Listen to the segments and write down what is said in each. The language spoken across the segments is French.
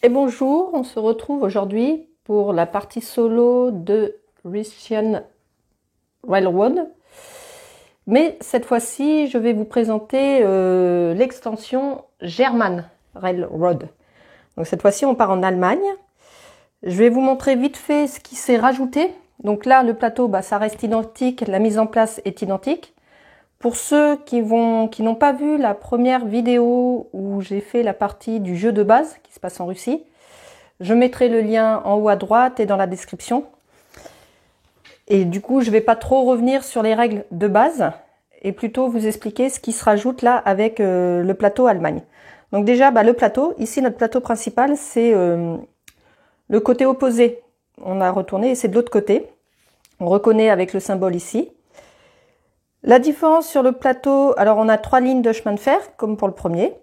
Et bonjour, on se retrouve aujourd'hui pour la partie solo de Russian Railroad. Mais cette fois-ci, je vais vous présenter l'extension German Railroad. Donc cette fois-ci, on part en Allemagne. Je vais vous montrer vite fait ce qui s'est rajouté. Donc là, le plateau, ça reste identique, la mise en place est identique. Pour ceux qui n'ont pas vu la première vidéo où j'ai fait la partie du jeu de base qui se passe en Russie, je mettrai le lien en haut à droite et dans la description. Et du coup, je ne vais pas trop revenir sur les règles de base et plutôt vous expliquer ce qui se rajoute là avec le plateau Allemagne. Donc déjà, le plateau, ici notre plateau principal, c'est le côté opposé. On a retourné et c'est de l'autre côté. On reconnaît avec le symbole ici. La différence sur le plateau, alors on a 3 lignes de chemin de fer, comme pour le premier,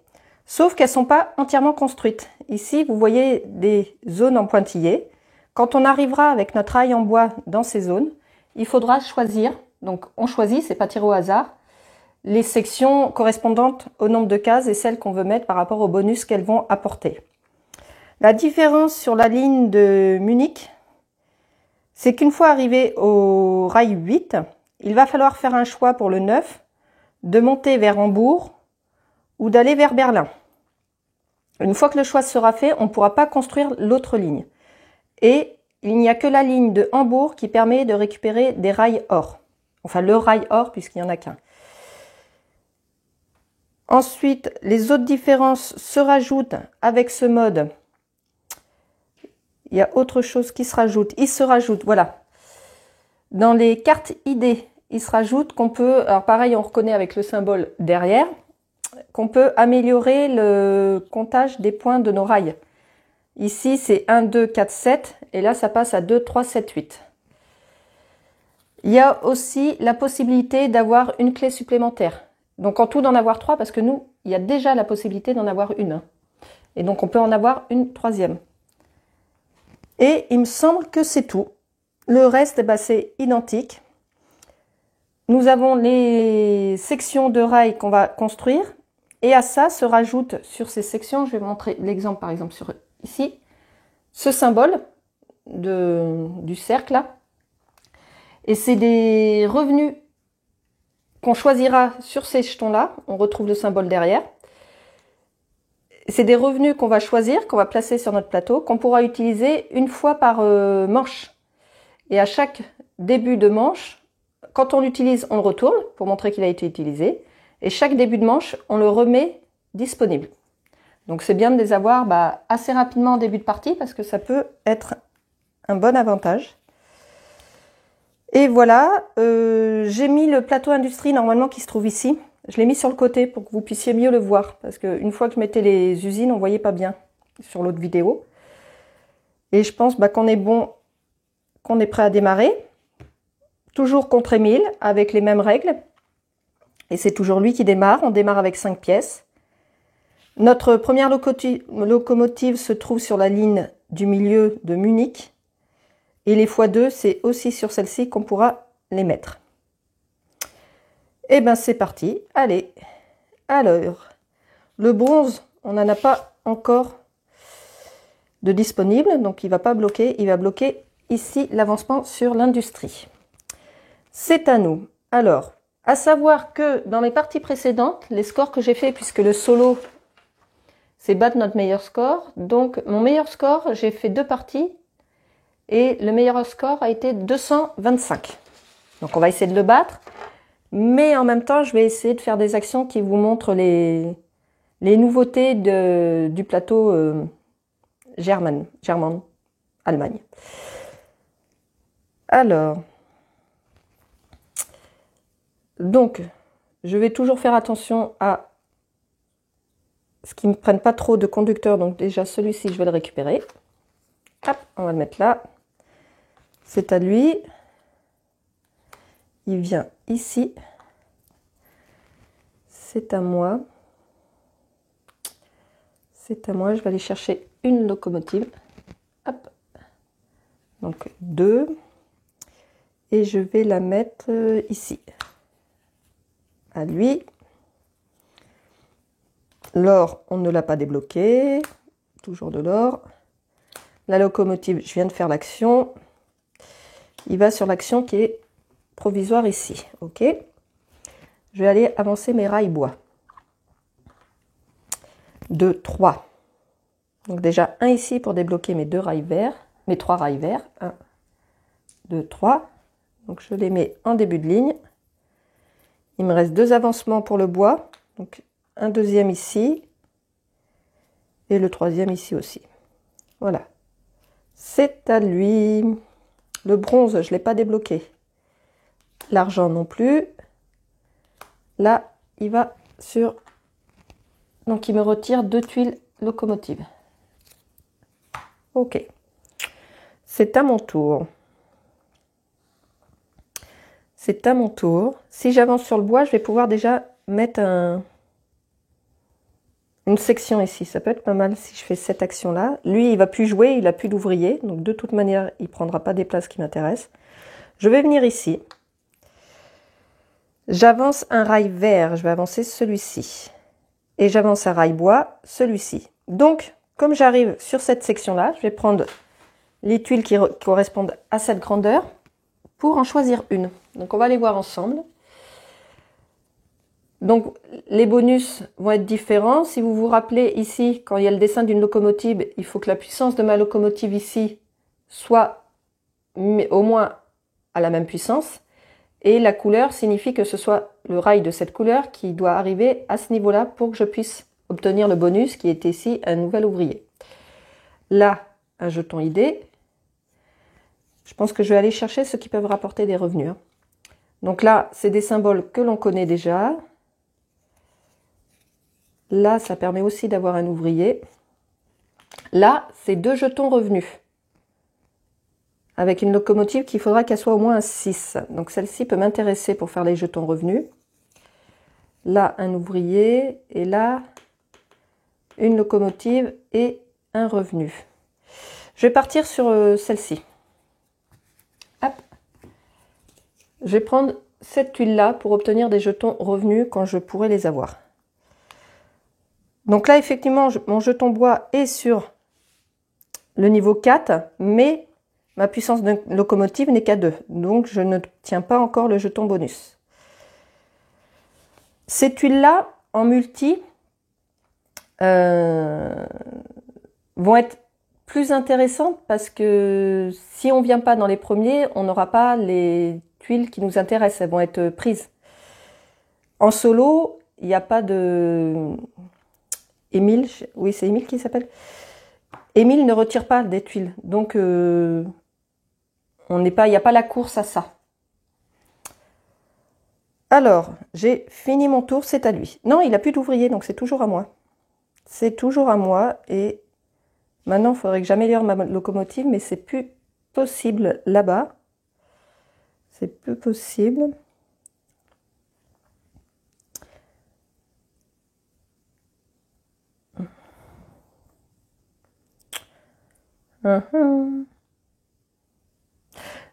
sauf qu'elles ne sont pas entièrement construites. Ici, vous voyez des zones en pointillés. Quand on arrivera avec notre rail en bois dans ces zones, il faudra choisir, donc on choisit, c'est pas tiré au hasard, les sections correspondantes au nombre de cases et celles qu'on veut mettre par rapport au bonus qu'elles vont apporter. La différence sur la ligne de Munich, c'est qu'une fois arrivé au rail 8, il va falloir faire un choix pour le 9, de monter vers Hambourg ou d'aller vers Berlin. Une fois que le choix sera fait, on ne pourra pas construire l'autre ligne. Et il n'y a que la ligne de Hambourg qui permet de récupérer des rails or. Enfin, le rail or, puisqu'il n'y en a qu'un. Ensuite, les autres différences se rajoutent avec ce mode. Il y a autre chose qui se rajoute. Il se rajoute, voilà. Dans les cartes ID, il se rajoute qu'on peut, alors pareil, on reconnaît avec le symbole derrière, qu'on peut améliorer le comptage des points de nos rails. Ici, c'est 1, 2, 4, 7, et là, ça passe à 2, 3, 7, 8. Il y a aussi la possibilité d'avoir une clé supplémentaire. Donc, en tout, d'en avoir 3, parce que nous, il y a déjà la possibilité d'en avoir une. Et donc, on peut en avoir une troisième. Et il me semble que c'est tout. Le reste, c'est identique. Nous avons les sections de rails qu'on va construire. Et à ça se rajoute sur ces sections, je vais montrer l'exemple par exemple sur ici, ce symbole du cercle là. Et c'est des revenus qu'on choisira sur ces jetons là. On retrouve le symbole derrière. C'est des revenus qu'on va choisir, qu'on va placer sur notre plateau, qu'on pourra utiliser une fois par manche. Et à chaque début de manche, quand on l'utilise, on le retourne pour montrer qu'il a été utilisé. Et chaque début de manche, on le remet disponible. Donc c'est bien de les avoir assez rapidement en début de partie parce que ça peut être un bon avantage. Et voilà, j'ai mis le plateau industrie normalement qui se trouve ici. Je l'ai mis sur le côté pour que vous puissiez mieux le voir. Parce qu'une fois que je mettais les usines, on ne voyait pas bien sur l'autre vidéo. Et je pense qu'on est bon, qu'on est prêt à démarrer. Toujours contre Émile, avec les mêmes règles. Et c'est toujours lui qui démarre. On démarre avec 5 pièces. Notre première locomotive se trouve sur la ligne du milieu de Munich. Et les x2, c'est aussi sur celle-ci qu'on pourra les mettre. Et c'est parti. Allez. Alors, le bronze, on n'en a pas encore de disponible. Donc, il ne va pas bloquer. Il va bloquer ici l'avancement sur l'industrie. C'est à nous. Alors, à savoir que dans les parties précédentes, les scores que j'ai fait, puisque le solo, c'est battre notre meilleur score. Donc, mon meilleur score, j'ai fait 2 parties et le meilleur score a été 225. Donc, on va essayer de le battre. Mais en même temps, je vais essayer de faire des actions qui vous montrent les nouveautés du plateau German, Allemagne. Alors, donc, je vais toujours faire attention à ce qui ne prenne pas trop de conducteurs. Donc déjà, celui-ci, je vais le récupérer. Hop, on va le mettre là. C'est à lui. Il vient ici. C'est à moi. C'est à moi. Je vais aller chercher une locomotive. Hop. Donc 2. Et je vais la mettre ici. À lui. L'or, on ne l'a pas débloqué. toujours de l'or. La locomotive, je viens de faire l'action. Il va sur l'action qui est provisoire ici. Ok. Je vais aller avancer mes rails bois. 2, 3. Donc déjà un ici pour débloquer mes 2 rails verts, mes 3 rails verts. 1, 2, 3. Donc je les mets en début de ligne. Il me reste 2 avancements pour le bois. Donc un deuxième ici. Et le troisième ici aussi. Voilà. C'est à lui. Le bronze, je ne l'ai pas débloqué. L'argent non plus. Là, il va sur... Donc, il me retire 2 tuiles locomotives. Ok. C'est à mon tour. C'est à mon tour. Si j'avance sur le bois, je vais pouvoir déjà mettre une section ici. Ça peut être pas mal si je fais cette action-là. Lui, il va plus jouer, il n'a plus d'ouvrier. Donc, de toute manière, il ne prendra pas des places qui m'intéressent. Je vais venir ici. J'avance un rail vert, je vais avancer celui-ci. Et j'avance un rail bois, celui-ci. Donc, comme j'arrive sur cette section-là, je vais prendre les tuiles qui correspondent à cette grandeur pour en choisir une. Donc, on va les voir ensemble. Donc, les bonus vont être différents. Si vous vous rappelez ici, quand il y a le dessin d'une locomotive, il faut que la puissance de ma locomotive ici soit au moins à la même puissance. Et la couleur signifie que ce soit le rail de cette couleur qui doit arriver à ce niveau-là pour que je puisse obtenir le bonus qui est ici un nouvel ouvrier. Là, un jeton idée. Je pense que je vais aller chercher ceux qui peuvent rapporter des revenus. Donc là, c'est des symboles que l'on connaît déjà. Là, ça permet aussi d'avoir un ouvrier. Là, c'est 2 jetons revenus. Avec une locomotive qu'il faudra qu'elle soit au moins un 6. Donc celle-ci peut m'intéresser pour faire les jetons revenus. Là, un ouvrier. Et là, une locomotive et un revenu. Je vais partir sur celle-ci. Hop. Je vais prendre cette tuile-là pour obtenir des jetons revenus quand je pourrai les avoir. Donc là, effectivement, mon jeton bois est sur le niveau 4, mais ma puissance de locomotive n'est qu'à 2. Donc, je ne tiens pas encore le jeton bonus. Ces tuiles-là, en multi, vont être plus intéressantes parce que si on ne vient pas dans les premiers, on n'aura pas les tuiles qui nous intéressent. Elles vont être prises. En solo, il n'y a pas de... Émile, oui, c'est Émile qui s'appelle. Émile ne retire pas des tuiles. Donc, il n'y a pas la course à ça. Alors, j'ai fini mon tour, c'est à lui. Non, il n'a plus d'ouvrier, donc c'est toujours à moi. C'est toujours à moi. Et maintenant, il faudrait que j'améliore ma locomotive, mais c'est plus possible là-bas. C'est plus possible.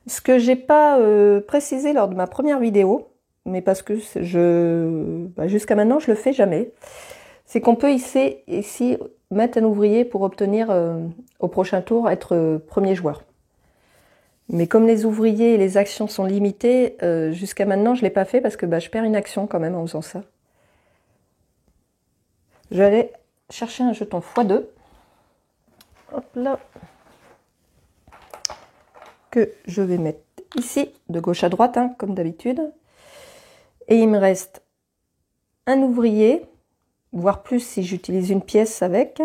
Ce que j'ai pas précisé lors de ma première vidéo, mais parce que jusqu'à maintenant je le fais jamais, c'est qu'on peut ici mettre un ouvrier pour obtenir au prochain tour être premier joueur. Mais comme les ouvriers et les actions sont limitées, jusqu'à maintenant je l'ai pas fait parce que je perds une action quand même en faisant ça. Je vais aller chercher un jeton x2. Hop là. Que je vais mettre ici, de gauche à droite, hein, comme d'habitude. Et il me reste un ouvrier, voire plus si j'utilise une pièce avec.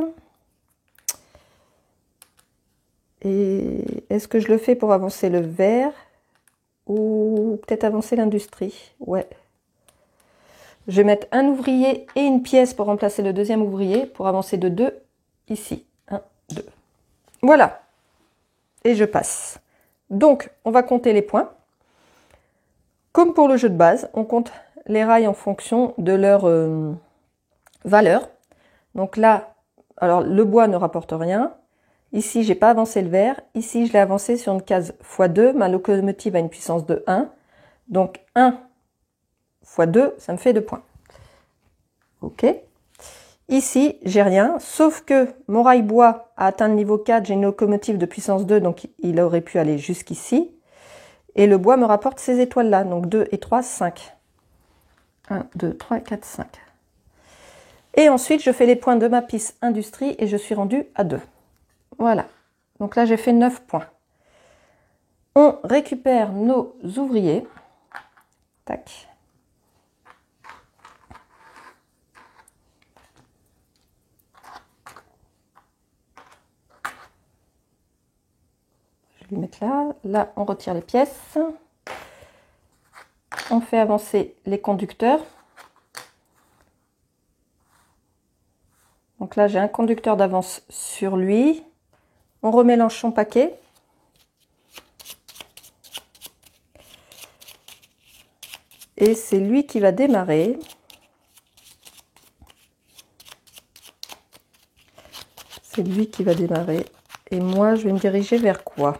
Et est-ce que je le fais pour avancer le vert ou peut-être avancer l'industrie? Ouais. Je vais mettre un ouvrier et une pièce pour remplacer le deuxième ouvrier pour avancer de 2 ici. 1, 2. Voilà. Et je passe. Donc, on va compter les points. Comme pour le jeu de base, on compte les rails en fonction de leur valeur. Donc là, alors le bois ne rapporte rien. Ici, j'ai pas avancé le vert. Ici, je l'ai avancé sur une case x2. Ma locomotive a une puissance de 1. Donc 1 x 2, ça me fait 2 points. Ok. Ici, j'ai rien, sauf que mon rail bois a atteint le niveau 4, j'ai une locomotive de puissance 2, donc il aurait pu aller jusqu'ici. Et le bois me rapporte ces étoiles-là, donc 2 et 3, 5. 1, 2, 3, 4, 5. Et ensuite, je fais les points de ma piste industrie et je suis rendue à 2. Voilà. Donc là, j'ai fait 9 points. On récupère nos ouvriers. Tac. Je vais les mettre là. Là, on retire les pièces. On fait avancer les conducteurs. Donc là, j'ai un conducteur d'avance sur lui. On remélange son paquet. Et c'est lui qui va démarrer. C'est lui qui va démarrer. Et moi, je vais me diriger vers quoi?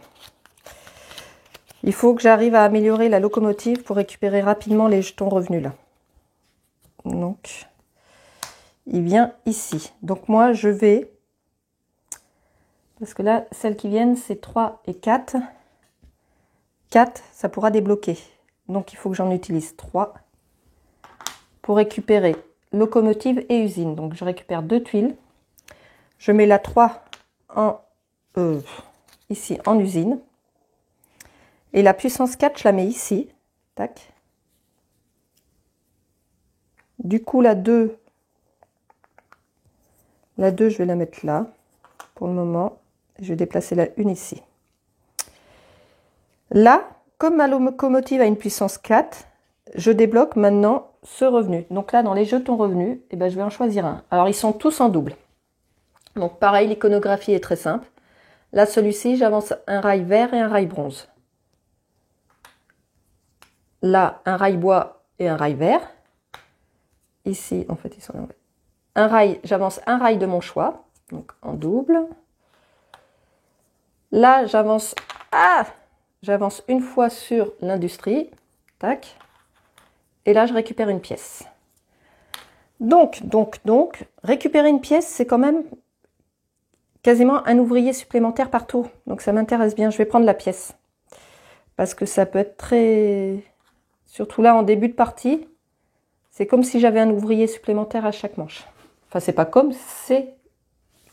Il faut que j'arrive à améliorer la locomotive pour récupérer rapidement les jetons revenus là. Donc, il vient ici. Donc moi, je vais... Parce que là, celles qui viennent, c'est 3 et 4. 4, ça pourra débloquer. Donc, il faut que j'en utilise 3 pour récupérer locomotive et usine. Donc, je récupère 2 tuiles. Je mets la 3 en, ici en usine. Et la puissance 4, je la mets ici. Tac. Du coup, la 2, je vais la mettre là pour le moment. Je vais déplacer la 1 ici. Là, comme ma locomotive a une puissance 4, je débloque maintenant ce revenu. Donc là, dans les jetons revenus, eh ben, je vais en choisir un. Alors, ils sont tous en double. Donc pareil, l'iconographie est très simple. Là, celui-ci, j'avance un rail vert et un rail bronze. Là, un rail bois et un rail vert. Ici, en fait, ils sont un rail, j'avance un rail de mon choix, donc en double. Là, j'avance une fois sur l'industrie. Tac. Et là, je récupère une pièce. Donc, récupérer une pièce, c'est quand même quasiment un ouvrier supplémentaire par tour. Donc, ça m'intéresse bien. Je vais prendre la pièce. Parce que ça peut être très... Surtout là, en début de partie, c'est comme si j'avais un ouvrier supplémentaire à chaque manche. Enfin, c'est pas comme, c'est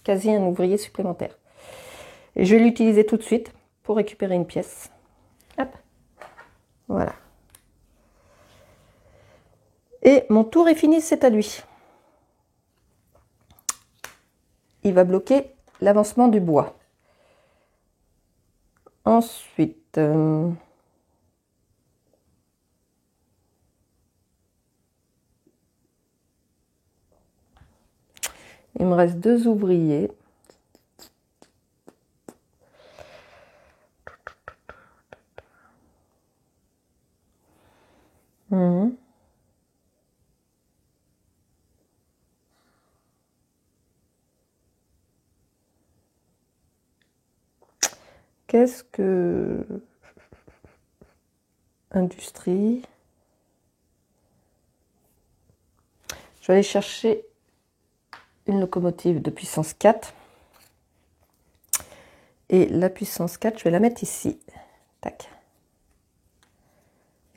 quasi un ouvrier supplémentaire. Et je vais l'utiliser tout de suite pour récupérer une pièce. Hop. Voilà. Et mon tour est fini, c'est à lui. Il va bloquer l'avancement du bois. Ensuite... il me reste 2 ouvriers. Qu'est-ce que... Industrie. Je vais aller chercher une locomotive de puissance 4. Et la puissance 4, je vais la mettre ici. Tac.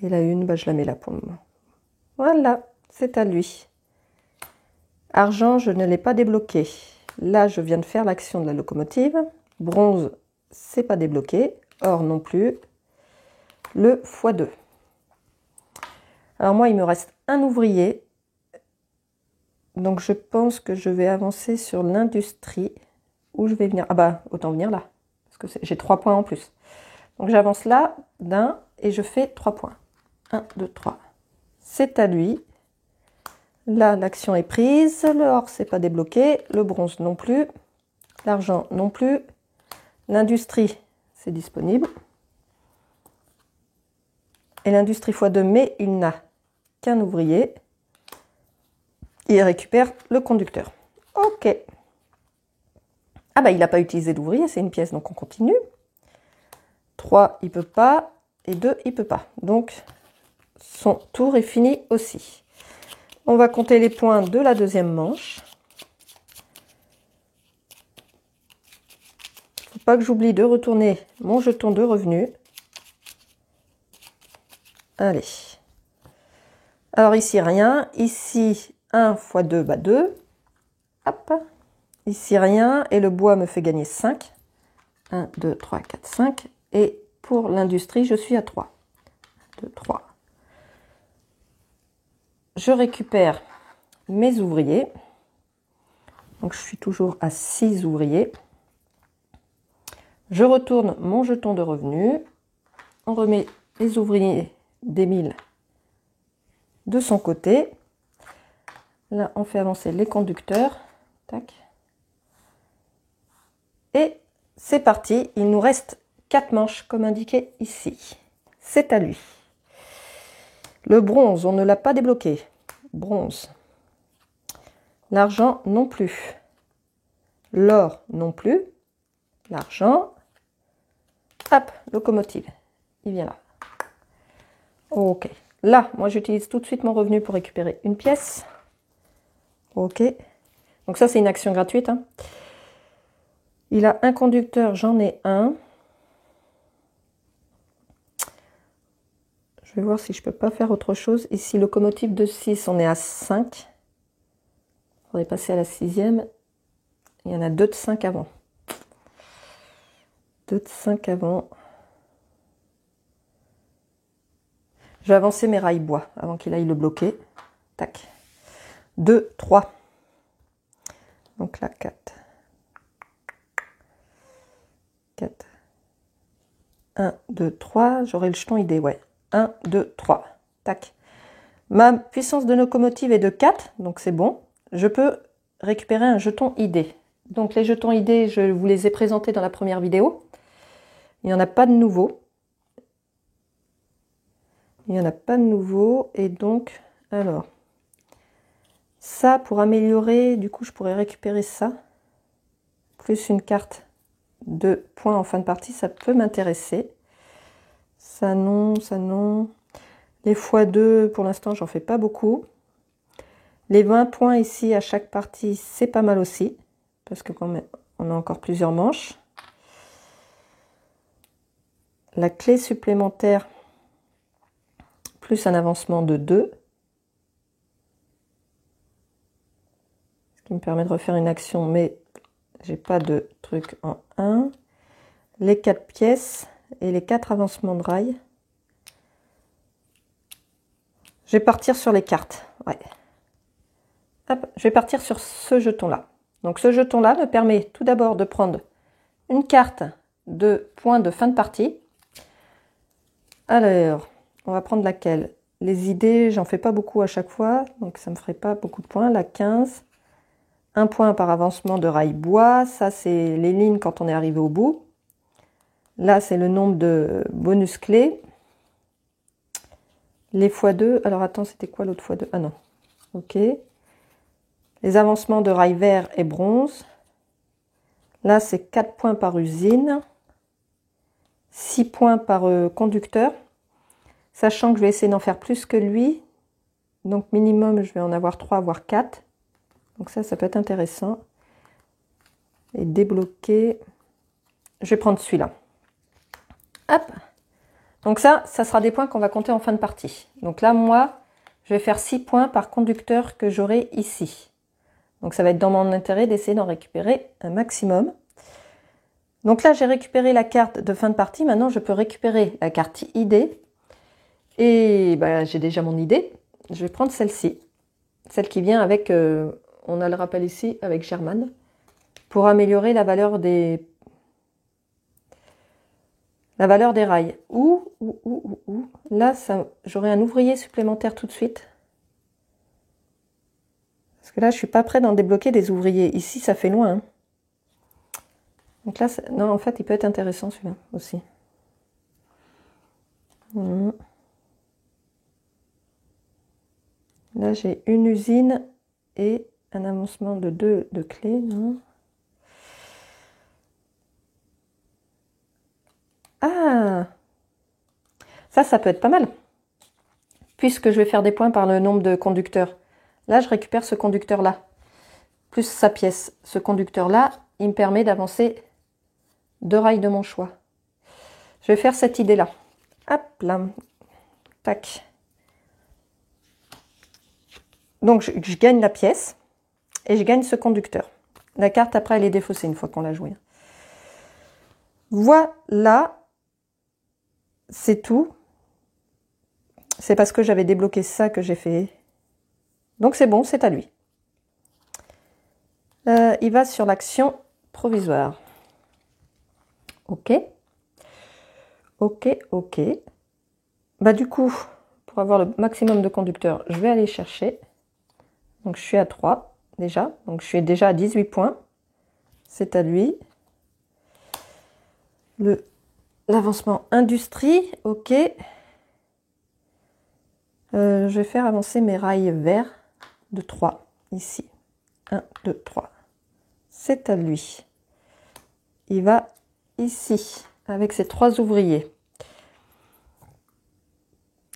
Et la 1, bah, je la mets là pour le moment. Voilà, c'est à lui. Argent, je ne l'ai pas débloqué. Là, je viens de faire l'action de la locomotive. Bronze, c'est pas débloqué. Or non plus. Le x2. Alors moi, il me reste un ouvrier. Donc je pense que je vais avancer sur l'industrie. Où je vais venir. Ah bah, autant venir là. Parce que j'ai 3 points en plus. Donc j'avance là d'un et je fais 3 points. 1, 2, 3. C'est à lui. Là, l'action est prise. Le or, c'est pas débloqué. Le bronze non plus. L'argent non plus. L'industrie, c'est disponible. Et l'industrie x2, mais il n'a qu'un ouvrier. Il récupère le conducteur. Ok. Ah bah, il n'a pas utilisé d'ouvrier, c'est une pièce, donc on continue. 3, il ne peut pas. Et 2, il ne peut pas. Donc, son tour est fini aussi. On va compter les points de la deuxième manche. Pas que j'oublie de retourner mon jeton de revenu. Allez. Alors ici, rien. Ici, 1 x 2, 2. Hop. Ici, rien. Et le bois me fait gagner 5. 1, 2, 3, 4, 5. Et pour l'industrie, je suis à 3. 2, 3. Je récupère mes ouvriers. Donc, je suis toujours à 6 ouvriers. Je retourne mon jeton de revenu. On remet les ouvriers d'Émile de son côté. Là, on fait avancer les conducteurs. Tac. Et c'est parti. Il nous reste 4 manches, comme indiqué ici. C'est à lui. Le bronze, on ne l'a pas débloqué. Bronze. L'argent non plus. L'or non plus. L'argent. Hop, locomotive. Il vient là. Ok. Là, moi j'utilise tout de suite mon revenu pour récupérer une pièce. Ok. Donc ça, c'est une action gratuite. Hein. Il a un conducteur, j'en ai un. Je vais voir si je peux pas faire autre chose. Ici, locomotive de 6, on est à 5. Il faudrait passer à la 6e. Il y en a 2 de 5 avant. 2 de 5 avant. Je vais avancer mes rails bois avant qu'il aille le bloquer. Tac. 2, 3. Donc là, 4. 4. 1, 2, 3. J'aurai le jeton idée, ouais. 1, 2, 3. Tac. Ma puissance de locomotive est de 4, donc c'est bon. Je peux récupérer un jeton idée. Donc les jetons idées, je vous les ai présentés dans la première vidéo. Il n'y en a pas de nouveau. Il n'y en a pas de nouveau. Et donc, alors, ça pour améliorer, du coup je pourrais récupérer ça. Plus une carte de points en fin de partie, ça peut m'intéresser. Ça non, ça non. Les x2, pour l'instant, j'en fais pas beaucoup. Les 20 points ici à chaque partie, c'est pas mal aussi. Parce que quand même, on a encore plusieurs manches. La clé supplémentaire, plus un avancement de 2. Ce qui me permet de refaire une action, mais j'ai pas de truc en 1. Les 4 pièces et les 4 avancements de rails. Je vais partir sur les cartes. Ouais. Hop, je vais partir sur ce jeton-là. Donc ce jeton-là me permet tout d'abord de prendre une carte de points de fin de partie. Alors, on va prendre laquelle? Les idées, j'en fais pas beaucoup à chaque fois, donc ça me ferait pas beaucoup de points. La 15. 1 point par avancement de rail bois. Ça, c'est les lignes quand on est arrivé au bout. Là, c'est le nombre de bonus clés. Les x2. Alors, attends, c'était quoi l'autre x2? Ah non. Ok. Les avancements de rail vert et bronze. Là, c'est 4 points par usine. 6 points par conducteur. Sachant que je vais essayer d'en faire plus que lui. Donc, minimum, je vais en avoir 3, voire 4. Donc ça peut être intéressant. Et débloquer. Je vais prendre celui-là. Hop. Donc ça sera des points qu'on va compter en fin de partie. Donc là, moi, je vais faire 6 points par conducteur que j'aurai ici. Donc ça va être dans mon intérêt d'essayer d'en récupérer un maximum. Donc là, j'ai récupéré la carte de fin de partie. Maintenant, je peux récupérer la carte idée. Et bah, j'ai déjà mon idée. Je vais prendre celle-ci. Celle qui vient avec, on a le rappel ici, avec German. Pour améliorer la valeur des rails. Là, j'aurai un ouvrier supplémentaire tout de suite. Parce que là, je suis pas prêt d'en débloquer des ouvriers. Ici, ça fait loin. Hein. Donc là, non, en fait, il peut être intéressant celui-là aussi. Là, j'ai une usine et un avancement de 2 de clés. Non. Ah, ça peut être pas mal. Puisque je vais faire des points par le nombre de conducteurs. Là, je récupère ce conducteur-là. Plus sa pièce. Ce conducteur-là, il me permet d'avancer deux rails de mon choix. Je vais faire cette idée-là. Hop là. Tac. Donc, je gagne la pièce et je gagne ce conducteur. La carte, après, elle est défaussée une fois qu'on l'a jouée. Voilà. C'est tout. C'est parce que j'avais débloqué ça que j'ai fait. Donc, c'est bon, c'est à lui. Il va sur l'action provisoire. Ok. Ok, ok. Bah, du coup, pour avoir le maximum de conducteurs, je vais aller chercher. Donc, je suis à 3 déjà. Donc, je suis déjà à 18 points. C'est à lui. L'avancement industrie. Ok. Je vais faire avancer mes rails verts de 3 ici. 1, 2, 3. C'est à lui. Il va ici avec ses 3 ouvriers.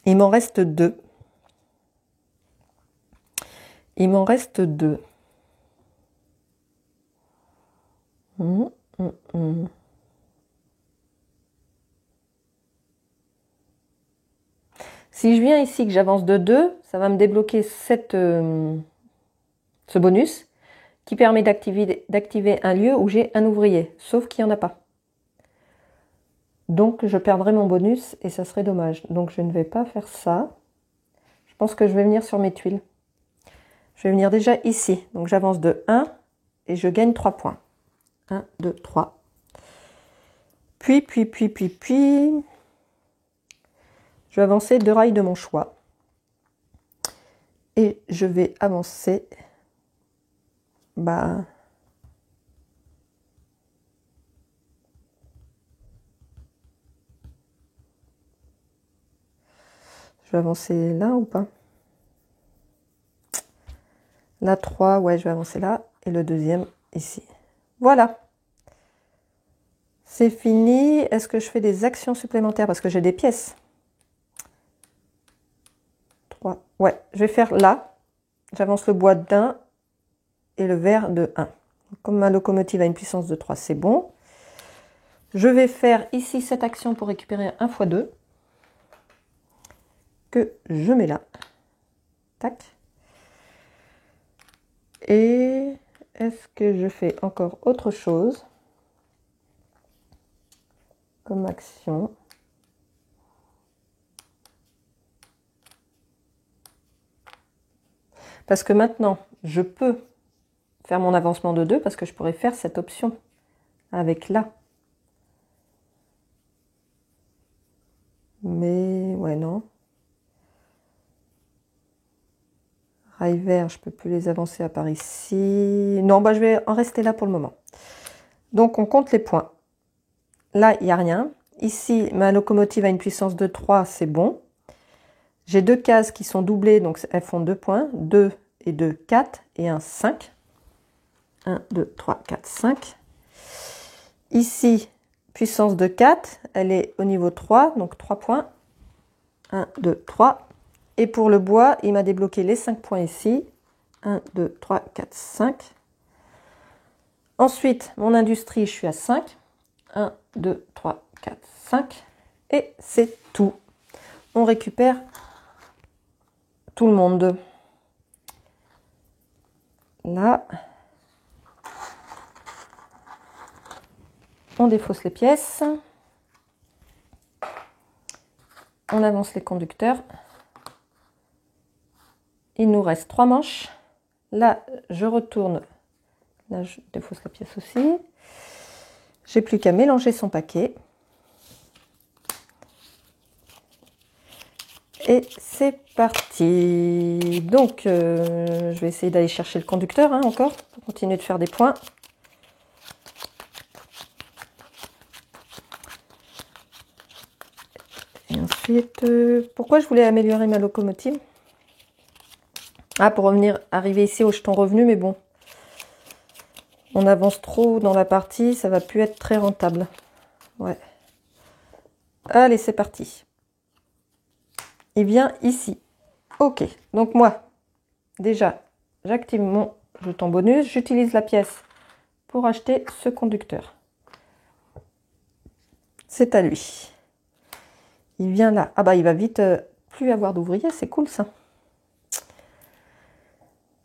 Il m'en reste 2. Il m'en reste 2. Si je viens ici, que j'avance de 2, ça va me débloquer ce bonus qui permet d'activer un lieu où j'ai un ouvrier, sauf qu'il n'y en a pas. Donc, je perdrai mon bonus et ça serait dommage. Donc, je ne vais pas faire ça. Je pense que je vais venir sur mes tuiles. Je vais venir déjà ici. Donc, j'avance de 1 et je gagne 3 points. 1, 2, 3. Puis, je vais avancer 2 rails de mon choix. Et je vais avancer... je vais avancer là ou pas? Là, 3, ouais, je vais avancer là. Et le deuxième, ici. Voilà. C'est fini. Est-ce que je fais des actions supplémentaires? Parce que j'ai des pièces. 3. Ouais, je vais faire là. J'avance le bois d'1 et le vert de 1. Comme ma locomotive a une puissance de 3, c'est bon. Je vais faire ici cette action pour récupérer 1 x 2. Que je mets là. Tac. Et est-ce que je fais encore autre chose comme action? Parce que maintenant, je peux faire mon avancement de 2 parce que je pourrais faire cette option avec là. Mais ouais, non. Rail vert, je peux plus les avancer à part ici. Non, je vais en rester là pour le moment. Donc, on compte les points. Là, il n'y a rien. Ici, ma locomotive a une puissance de 3, c'est bon. J'ai 2 cases qui sont doublées, donc elles font 2 points. 2 et 2, 4 et 1, 5. 1, 2, 3, 4, 5. Ici, puissance de 4, elle est au niveau 3, donc 3 points. 1, 2, 3. Et pour le bois, il m'a débloqué les 5 points ici. 1, 2, 3, 4, 5. Ensuite, mon industrie, je suis à 5. 1, 2, 3, 4, 5. Et c'est tout. On récupère tout le monde. Là, on défausse les pièces. On avance les conducteurs. Il nous reste 3 manches. Là, je retourne. Là, je défausse la pièce aussi. J'ai plus qu'à mélanger son paquet. Et c'est parti. Donc, je vais essayer d'aller chercher le conducteur encore pour continuer de faire des points. Et ensuite, pourquoi je voulais améliorer ma locomotive? Ah, pour arriver ici au jeton revenu, mais bon. On avance trop dans la partie, ça va plus être très rentable. Ouais. Allez, c'est parti. Il vient ici. Ok, donc moi, déjà, j'active mon jeton bonus. J'utilise la pièce pour acheter ce conducteur. C'est à lui. Il vient là. Ah bah il va vite plus avoir d'ouvriers, c'est cool ça.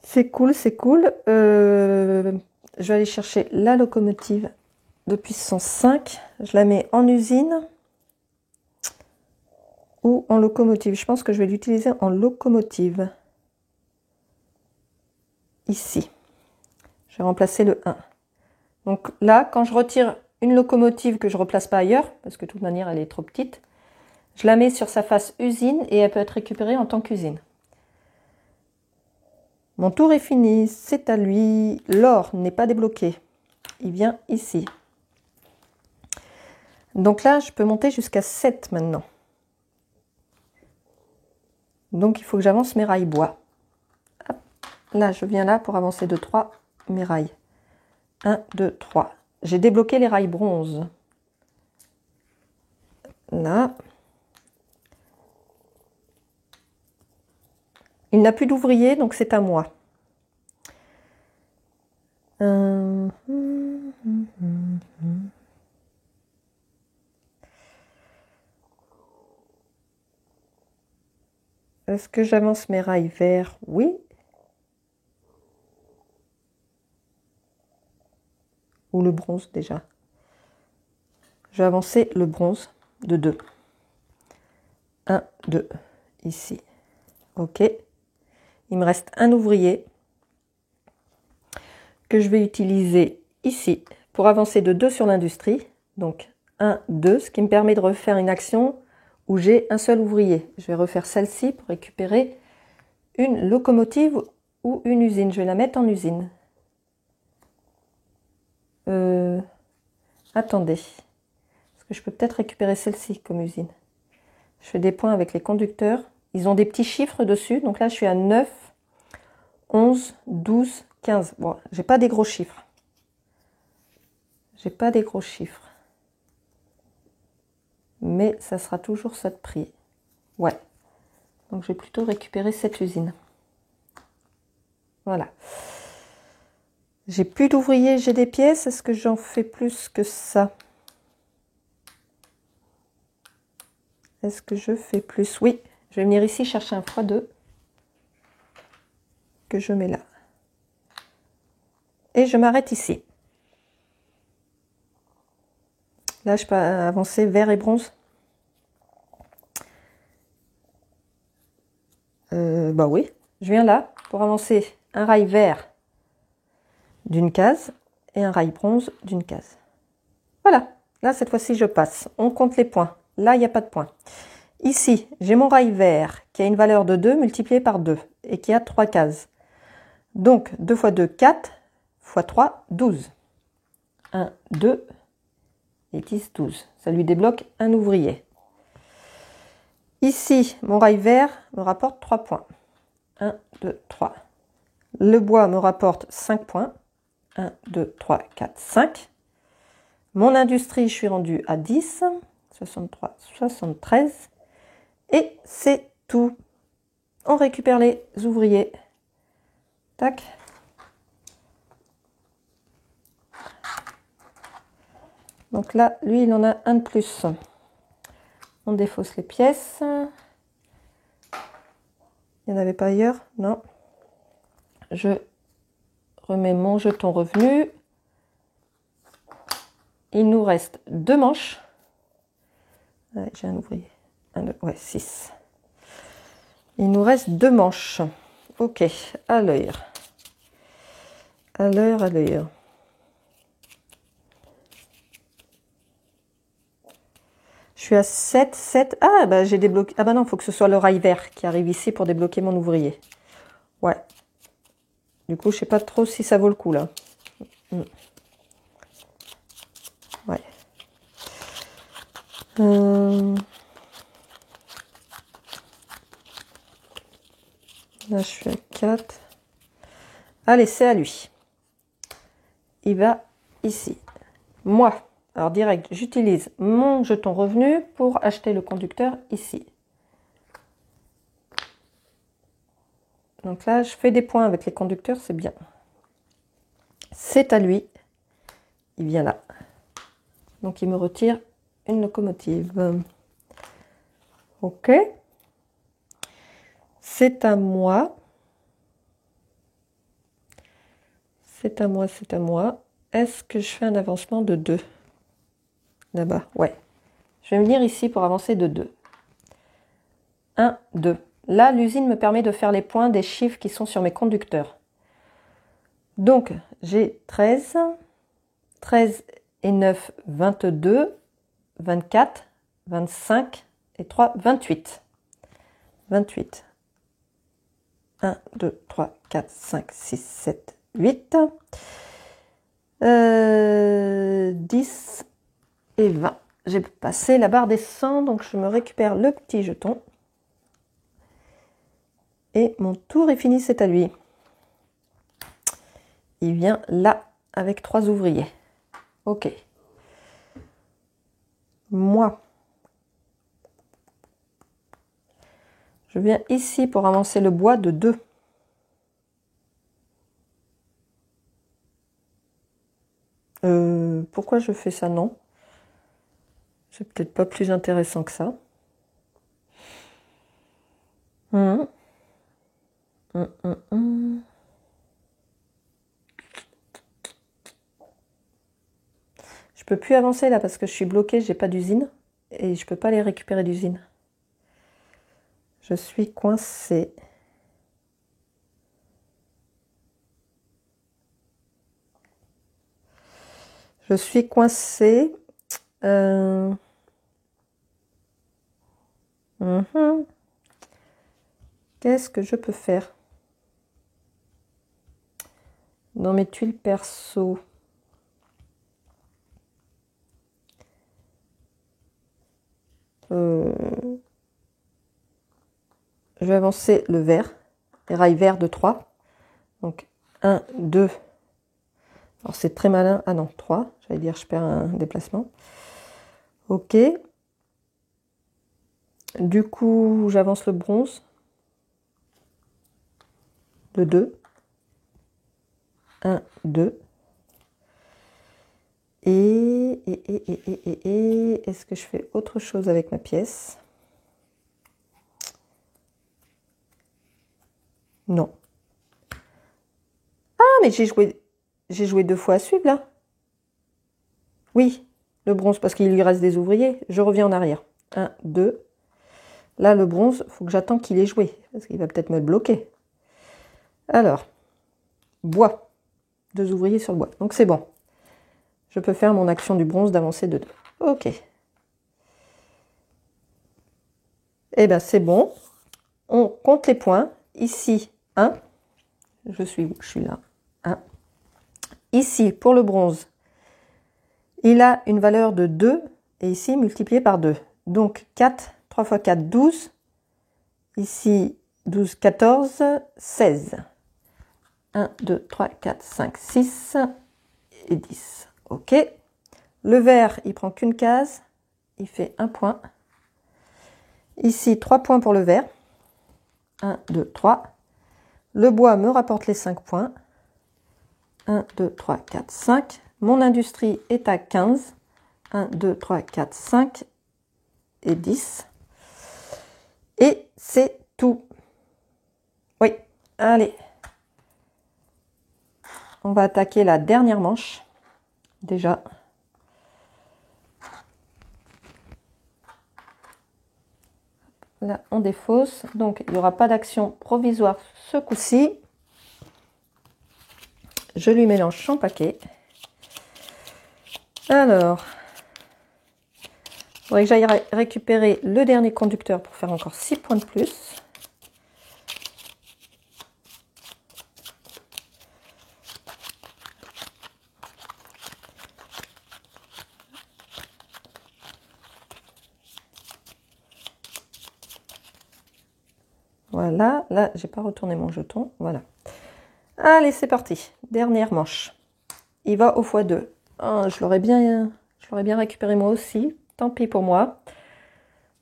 C'est cool, c'est cool. Je vais aller chercher la locomotive de puissance 5. Je la mets en usine ou en locomotive. Je pense que je vais l'utiliser en locomotive. Ici. Je vais remplacer le 1. Donc là, quand je retire une locomotive que je ne replace pas ailleurs, parce que de toute manière elle est trop petite, je la mets sur sa face usine et elle peut être récupérée en tant qu'usine. Mon tour est fini, c'est à lui. L'or n'est pas débloqué. Il vient ici. Donc là, je peux monter jusqu'à 7 maintenant. Donc il faut que j'avance mes rails bois. Hop. Là, je viens là pour avancer de 3 mes rails. 1, 2, 3. J'ai débloqué les rails bronze. Là. Il n'a plus d'ouvrier, donc c'est à moi. Est-ce que j'avance mes rails verts? Oui. Ou le bronze déjà. Je vais avancer le bronze de 2. 1, 2, ici. Ok. Il me reste un ouvrier que je vais utiliser ici pour avancer de 2 sur l'industrie. Donc 1, 2, ce qui me permet de refaire une action où j'ai un seul ouvrier. Je vais refaire celle-ci pour récupérer une locomotive ou une usine. Je vais la mettre en usine. Attendez. Parce que je peux peut-être récupérer celle-ci comme usine. Je fais des points avec les conducteurs. Ils ont des petits chiffres dessus. Donc là, je suis à 9, 11, 12, 15. Bon, j'ai pas des gros chiffres. J'ai pas des gros chiffres. Mais ça sera toujours ça de prix. Ouais. Donc je vais plutôt récupérer cette usine. Voilà. J'ai plus d'ouvriers, j'ai des pièces. Est-ce que j'en fais plus que ça? Est-ce que je fais plus? Oui. Je vais venir ici chercher un x2 que je mets là. Et je m'arrête ici. Là, je peux avancer vert et bronze. Bah oui. Je viens là pour avancer un rail vert d'une case et un rail bronze d'une case. Voilà. Là, cette fois-ci, je passe. On compte les points. Là, il n'y a pas de points. Ici, j'ai mon rail vert qui a une valeur de 2 multiplié par 2 et qui a 3 cases. Donc, 2 fois 2, 4, fois 3, 12. 1, 2 et 10, 12. Ça lui débloque un ouvrier. Ici, mon rail vert me rapporte 3 points. 1, 2, 3. Le bois me rapporte 5 points. 1, 2, 3, 4, 5. Mon industrie, je suis rendue à 10, 63, 73. Et c'est tout. On récupère les ouvriers. Tac. Donc là, lui, il en a un de plus. On défausse les pièces. Il n'y en avait pas ailleurs? Non. Je remets mon jeton revenu. Il nous reste 2 manches. Ouais, j'ai un ouvrier. 1, 2, ouais, 6. Il nous reste 2 manches. Ok, à l'heure. À l'heure, à l'heure. Je suis à 7, 7. Ah, bah j'ai débloqué. Ah, bah non, il faut que ce soit le rail vert qui arrive ici pour débloquer mon ouvrier. Ouais. Du coup, je sais pas trop si ça vaut le coup, là. Ouais. Là, je suis à 4. Allez, c'est à lui. Il va ici. Moi, alors direct, j'utilise mon jeton revenu pour acheter le conducteur ici. Donc là, je fais des points avec les conducteurs, c'est bien. C'est à lui. Il vient là. Donc il me retire une locomotive. Ok. C'est à moi. C'est à moi, c'est à moi. Est-ce que je fais un avancement de 2 là-bas? Ouais. Je vais venir ici pour avancer de 2. 1, 2. Là, l'usine me permet de faire les points des chiffres qui sont sur mes conducteurs. Donc, j'ai 13. 13 et 9, 22. 24, 25 et 3, 28. 28. 1, 2, 3, 4, 5, 6, 7, 8. 10 et 20. J'ai passé la barre des 100, donc je me récupère le petit jeton. Et mon tour est fini, c'est à lui. Il vient là, avec 3 ouvriers. Ok. Moi, je viens ici pour avancer le bois de 2. Pourquoi je fais ça? Non. C'est peut-être pas plus intéressant que ça. Je peux plus avancer là parce que je suis bloquée, j'ai pas d'usine et je peux pas les récupérer d'usine. Je suis coincée. Je suis coincée. Qu'est-ce que je peux faire dans mes tuiles perso? Je vais avancer le vert, les rails verts de 3. Donc 1, 2. Alors c'est très malin. Ah non, 3. J'allais dire je perds un déplacement. Ok. Du coup, j'avance le bronze de 2. 1, 2. Et est-ce que je fais autre chose avec ma pièce? Non. Ah, mais j'ai joué 2 fois à suivre, là. Oui, le bronze, parce qu'il lui reste des ouvriers. Je reviens en arrière. 1, 2. Là, le bronze, il faut que j'attende qu'il ait joué, parce qu'il va peut-être me le bloquer. Alors, bois. 2 ouvriers sur le bois. Donc, c'est bon. Je peux faire mon action du bronze d'avancer de 2. Ok. Eh bien, c'est bon. On compte les points. Ici, 1. Je suis où? Je suis là. 1. Ici, pour le bronze, il a une valeur de 2. Et ici, multiplié par 2. Donc, 4. 3 fois 4, 12. Ici, 12, 14, 16. 1, 2, 3, 4, 5, 6 et 10. Ok. Le vert, il prend qu'une case. Il fait 1 point. Ici, 3 points pour le vert. 1, 2, 3. Le bois me rapporte les 5 points. 1, 2, 3, 4, 5. Mon industrie est à 15. 1, 2, 3, 4, 5 et 10. Et c'est tout. Oui, allez. On va attaquer la dernière manche. Déjà. Là, on défausse. Donc, il n'y aura pas d'action provisoire ce coup-ci. Je lui mélange son paquet. Alors, il faudrait que j'aille récupérer le dernier conducteur pour faire encore 6 points de plus. Voilà, là, j'ai pas retourné mon jeton. Voilà. Allez, c'est parti. Dernière manche. Il va au x2. Oh, je l'aurais bien récupéré moi aussi. Tant pis pour moi.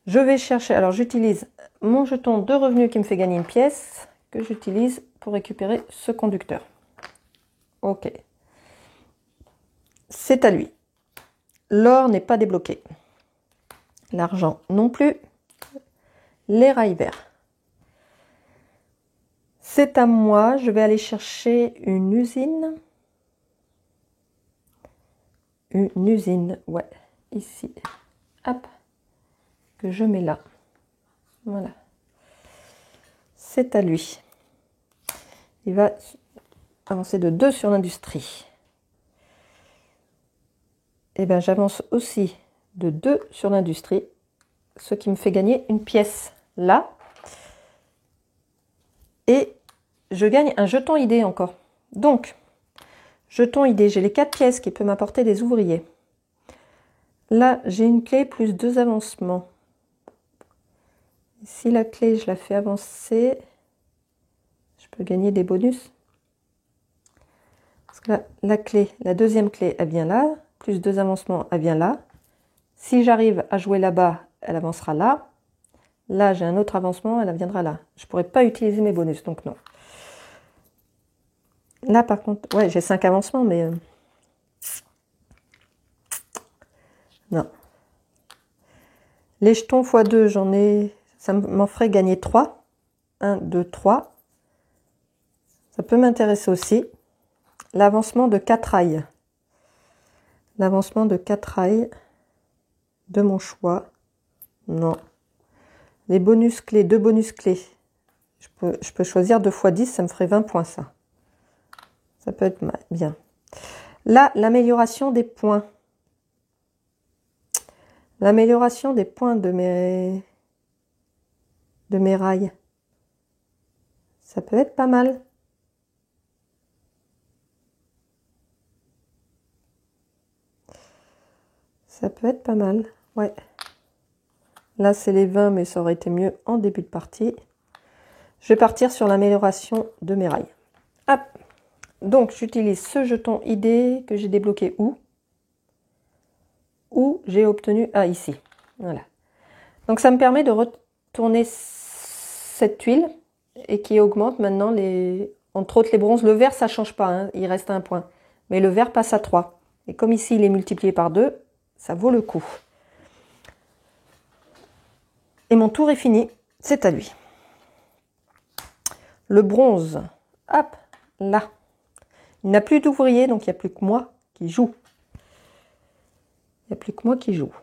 Je vais chercher. Alors, j'utilise mon jeton de revenu qui me fait gagner une pièce que j'utilise pour récupérer ce conducteur. Ok. C'est à lui. L'or n'est pas débloqué. L'argent non plus. Les rails verts. C'est à moi, je vais aller chercher une usine. Une usine, ouais, ici. Hop, que je mets là. Voilà. C'est à lui. Il va avancer de 2 sur l'industrie. Et bien j'avance aussi de 2 sur l'industrie, ce qui me fait gagner une pièce là. Et je gagne un jeton idée encore. Donc, jeton idée, j'ai les 4 pièces qui peuvent m'apporter des ouvriers. Là, j'ai une clé plus 2 avancements. Si la clé, je la fais avancer, je peux gagner des bonus. Parce que là, la clé, la deuxième clé, elle vient là. Plus 2 avancements, elle vient là. Si j'arrive à jouer là-bas, elle avancera là. Là, j'ai un autre avancement, elle viendra là. Je ne pourrais pas utiliser mes bonus, donc non. Là, par contre, ouais, j'ai 5 avancements, mais... non. Les jetons x2, j'en ai... ça m'en ferait gagner 3. 1, 2, 3. Ça peut m'intéresser aussi. L'avancement de 4 rails. L'avancement de 4 rails de mon choix. Non. Les bonus clés, 2 bonus clés. Je peux choisir 2 x 10, ça me ferait 20 points ça. Ça peut être bien. Là, l'amélioration des points. L'amélioration des points de mes rails. Ça peut être pas mal. Ça peut être pas mal, ouais. Là, c'est les 20, mais ça aurait été mieux en début de partie. Je vais partir sur l'amélioration de mes rails. Hop. Donc, j'utilise ce jeton idée que j'ai débloqué où j'ai obtenu ici. Voilà. Donc, ça me permet de retourner cette tuile et qui augmente maintenant entre autres les bronzes. Le vert, ça ne change pas, hein, il reste à 1 point. Mais le vert passe à 3. Et comme ici, il est multiplié par 2, ça vaut le coup. Et mon tour est fini, c'est à lui. Le bronze, hop, là. Il n'a plus d'ouvrier, donc il n'y a plus que moi qui joue. Il n'y a plus que moi qui joue.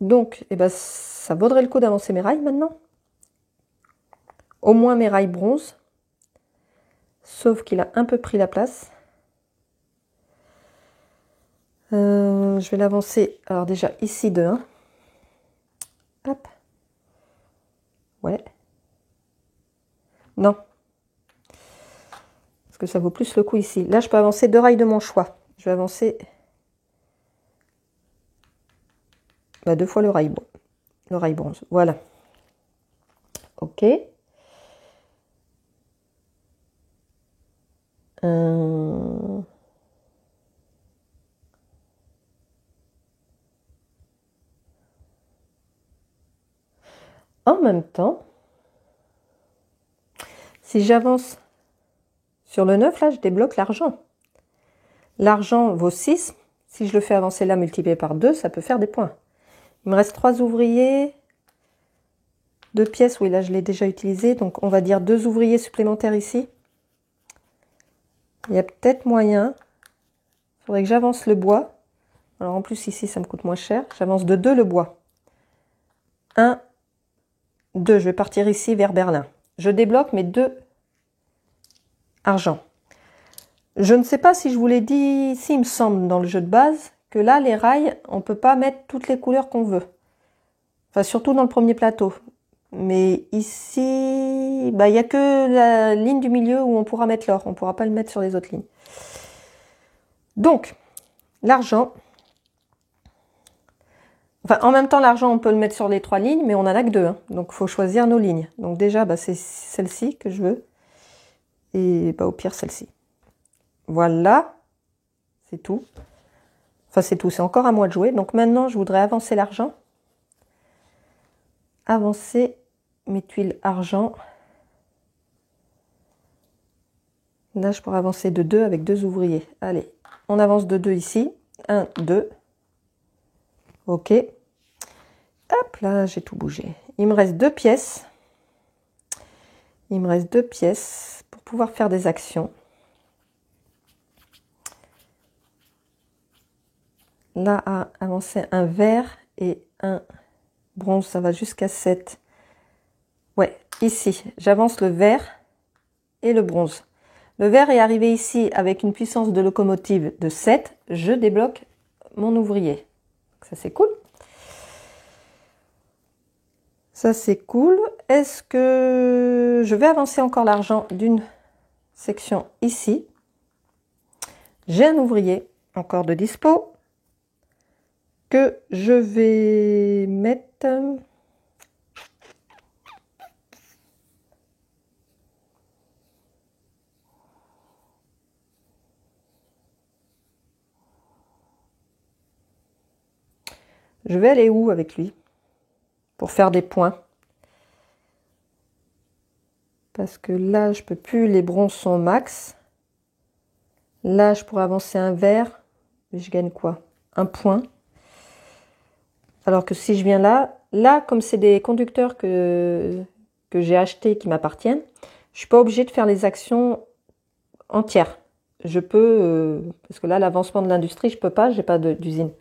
Donc, eh ben, ça vaudrait le coup d'avancer mes rails maintenant. Au moins mes rails bronze. Sauf qu'il a un peu pris la place. Je vais l'avancer, alors déjà ici de 1. Hop. Ouais. Non. Parce que ça vaut plus le coup ici. Là, je peux avancer 2 rails de mon choix. Je vais avancer 2 fois le rail bronze. Voilà. Ok. En même temps, si j'avance sur le 9, là, je débloque l'argent. L'argent vaut 6. Si je le fais avancer là, multiplié par 2, ça peut faire des points. Il me reste 3 ouvriers. 2 pièces, oui, là, je l'ai déjà utilisé. Donc, on va dire 2 ouvriers supplémentaires ici. Il y a peut-être moyen. Il faudrait que j'avance le bois. Alors, en plus, ici, ça me coûte moins cher. J'avance de 2 le bois. 1, 2. Je vais partir ici vers Berlin. Je débloque mes 2 argent. Je ne sais pas si je vous l'ai dit, si il me semble dans le jeu de base, que là, les rails, on ne peut pas mettre toutes les couleurs qu'on veut. Enfin, surtout dans le premier plateau. Mais ici, il n'y a que la ligne du milieu où on pourra mettre l'or. On ne pourra pas le mettre sur les autres lignes. Donc, l'argent. Enfin, en même temps, l'argent, on peut le mettre sur les 3 lignes, mais on n'en a que 2. Hein. Donc, il faut choisir nos lignes. Donc déjà, c'est celle-ci que je veux. Et au pire, celle-ci. Voilà. C'est tout. Enfin, c'est tout. C'est encore à moi de jouer. Donc maintenant, je voudrais avancer l'argent. Avancer mes tuiles argent. Là, je pourrais avancer de 2 avec 2 ouvriers. Allez, on avance de 2 ici. 1, 2. Ok. Hop là, j'ai tout bougé. Il me reste 2 pièces. Il me reste 2 pièces pour pouvoir faire des actions. Là, à avancer un vert et un bronze, ça va jusqu'à 7. Ouais, ici, j'avance le vert et le bronze. Le vert est arrivé ici avec une puissance de locomotive de 7. Je débloque mon ouvrier. Ça, c'est cool. Ça, c'est cool. Est-ce que je vais avancer encore l'argent d'une section ici? J'ai un ouvrier encore de dispo que je vais mettre... Je vais aller où avec lui pour faire des points? Parce que là, je peux plus, les bronzes sont max. Là, je pourrais avancer un vert. Je gagne quoi? Un point. Alors que si je viens là, comme c'est des conducteurs que j'ai achetés qui m'appartiennent, je suis pas obligée de faire les actions entières. Je peux, parce que là, l'avancement de l'industrie, je peux pas, j'ai pas d'usine.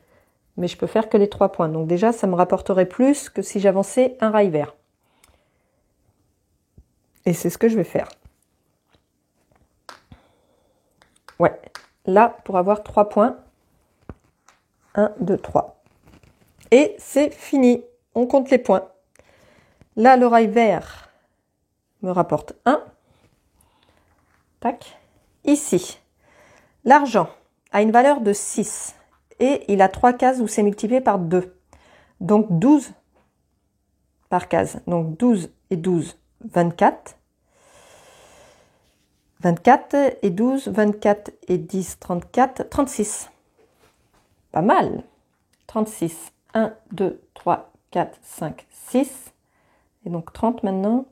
Mais je peux faire que les 3 points. Donc déjà, ça me rapporterait plus que si j'avançais un rail vert. Et c'est ce que je vais faire. Ouais, là, pour avoir 3 points. 1, 2, 3. Et c'est fini. On compte les points. Là, le rail vert me rapporte 1. Tac. Ici, l'argent a une valeur de 6. Et il a 3 cases où c'est multiplié par 2. Donc 12 par case. Donc 12 et 12, 24. 24 et 12, 24 et 10, 34, 36. Pas mal. 36. 1, 2, 3, 4, 5, 6. Et donc 30 maintenant.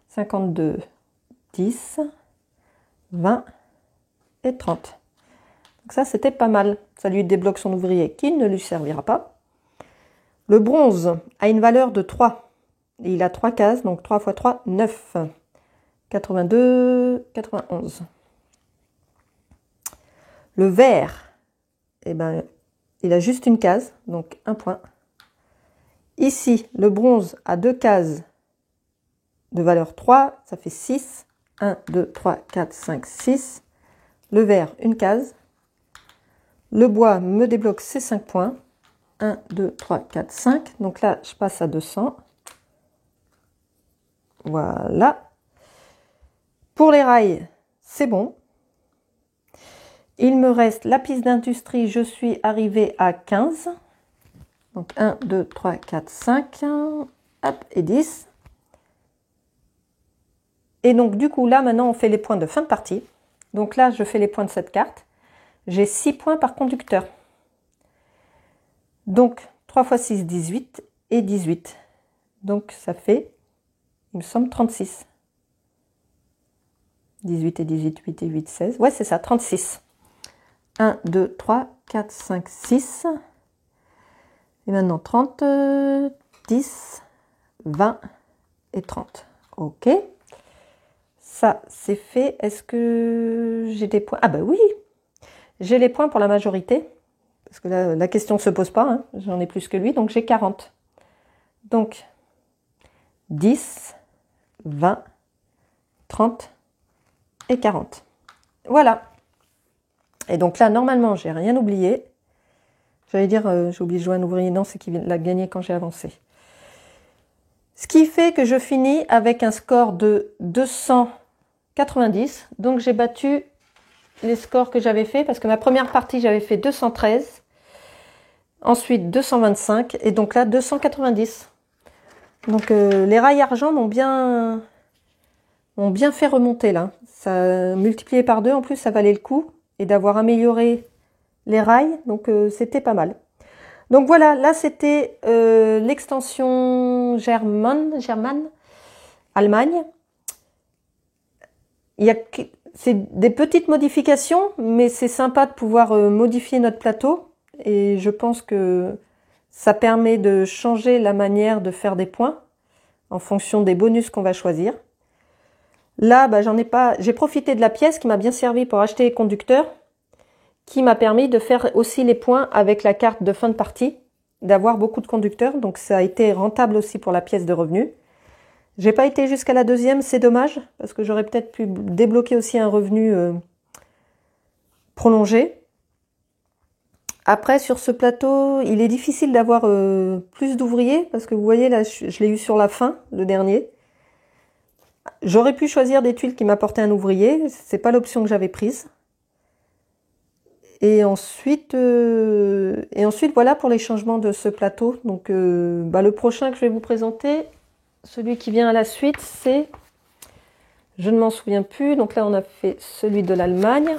52, 10, 20 et 30. Donc ça, c'était pas mal. Ça lui débloque son ouvrier qui ne lui servira pas. Le bronze a une valeur de 3. Et il a 3 cases, donc 3 x 3, 9. 82, 91. Le vert, eh ben, il a juste une case, donc 1 point. Ici, le bronze a 2 cases de valeur 3, ça fait 6. 1, 2, 3, 4, 5, 6. Le vert, une case. Le bois me débloque ses 5 points. 1, 2, 3, 4, 5. Donc là, je passe à 200. Voilà. Pour les rails, c'est bon. Il me reste la piste d'industrie. Je suis arrivée à 15. Donc 1, 2, 3, 4, 5. Hop, et 10. Et donc du coup, là, maintenant, on fait les points de fin de partie. Donc là, je fais les points de cette carte. J'ai 6 points par conducteur. Donc 3 x 6, 18 et 18. Donc ça fait, il me semble, 36. 18 et 18, 8 et 8, 16. Ouais, c'est ça, 36. 1, 2, 3, 4, 5, 6. Et maintenant 30, 10, 20 et 30. Ok. Ça, c'est fait. Est-ce que j'ai des points? Ah bah oui, j'ai les points pour la majorité. Parce que là, la question ne se pose pas. Hein. J'en ai plus que lui, donc j'ai 40. Donc, 10, 20, 30 et 40. Voilà. Et donc là, normalement, j'ai rien oublié. J'allais dire, j'ai oublié de jouer un ouvrier. Non, c'est qu'il l'a gagné quand j'ai avancé. Ce qui fait que je finis avec un score de 290. Donc, j'ai battu les scores que j'avais fait. Parce que ma première partie, j'avais fait 213. Ensuite, 225. Et donc là, 290. Donc, les rails argent m'ont bien fait remonter là. Ça multiplié par 2, en plus, ça valait le coup. Et d'avoir amélioré les rails. Donc, c'était pas mal. Donc voilà, là c'était l'extension Germane, Allemagne. C'est des petites modifications, mais c'est sympa de pouvoir modifier notre plateau. Et je pense que Ça permet de changer la manière de faire des points en fonction des bonus qu'on va choisir. Là, bah, j'ai profité de la pièce qui m'a bien servi pour acheter les conducteurs, qui m'a permis de faire aussi les points avec la carte de fin de partie, d'avoir beaucoup de conducteurs, donc ça a été rentable aussi pour la pièce de revenus. J'ai pas été jusqu'à la deuxième, c'est dommage, parce que j'aurais peut-être pu débloquer aussi un revenu prolongé. Après, sur ce plateau, il est difficile d'avoir plus d'ouvriers, parce que vous voyez, là, je l'ai eu sur la fin, le dernier. J'aurais pu choisir des tuiles qui m'apportaient un ouvrier, c'est pas l'option que j'avais prise. Et ensuite, voilà pour les changements de ce plateau. Donc, le prochain que je vais vous présenter, celui qui vient à la suite, c'est, je ne m'en souviens plus, donc là on a fait celui de l'Allemagne.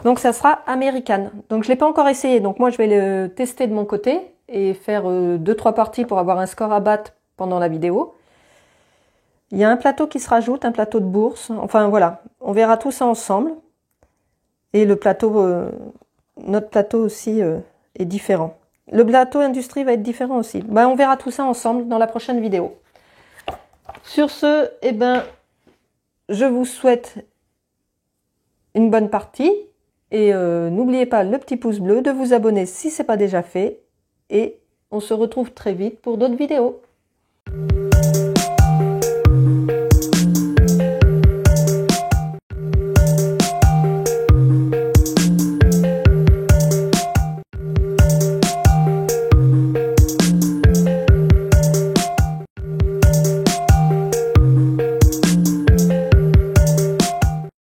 Donc ça sera American. Donc je ne l'ai pas encore essayé, donc moi je vais le tester de mon côté et faire 2-3 parties pour avoir un score à battre pendant la vidéo. Il y a un plateau qui se rajoute, un plateau de bourse, enfin voilà, on verra tout ça ensemble. Et le plateau, notre plateau aussi est différent. Le plateau industrie va être différent aussi. On verra tout ça ensemble dans la prochaine vidéo. Sur ce, je vous souhaite une bonne partie. Et n'oubliez pas le petit pouce bleu, de vous abonner si ce n'est pas déjà fait. Et on se retrouve très vite pour d'autres vidéos.